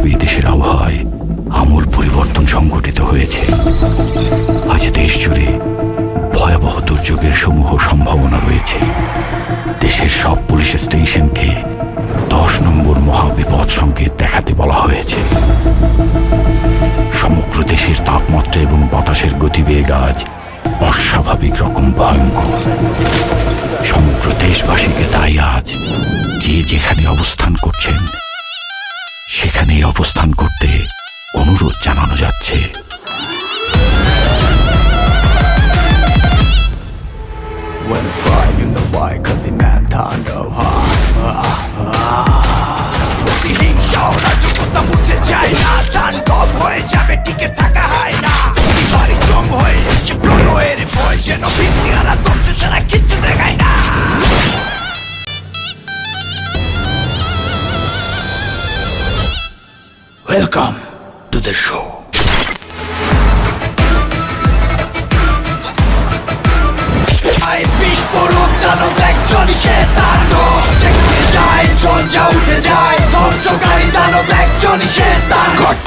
স্বাভাবিকভাবেই দেশের আবহাওয়ায় আমূল পরিবর্তন সংঘটিত হয়েছে। আজ দেশ জুড়ে ভয়াবহ দুর্যোগের সমূহ সম্ভাবনা রয়েছে। দেশের সব পুলিশ স্টেশনকে 10 নম্বর মহাবিপদ সংকেত দেখাতে বলা হয়েছে। সমগ্র দেশের তাপমাত্রা এবং বাতাসের গতিবেগ আজ অস্বাভাবিক রকম ভয়ঙ্কর। সমগ্র দেশবাসীকে তাই আজ যে যেখানে অবস্থান করছেন সেখানেই অবস্থান করতে অনুরোধ জানানো যাচ্ছে। Welcome to the show. I wish for Octano Black Johnny Shetano. Check the giant, John Joe the giant. Tom Sogari Dano Black Johnny Shetano. Cut.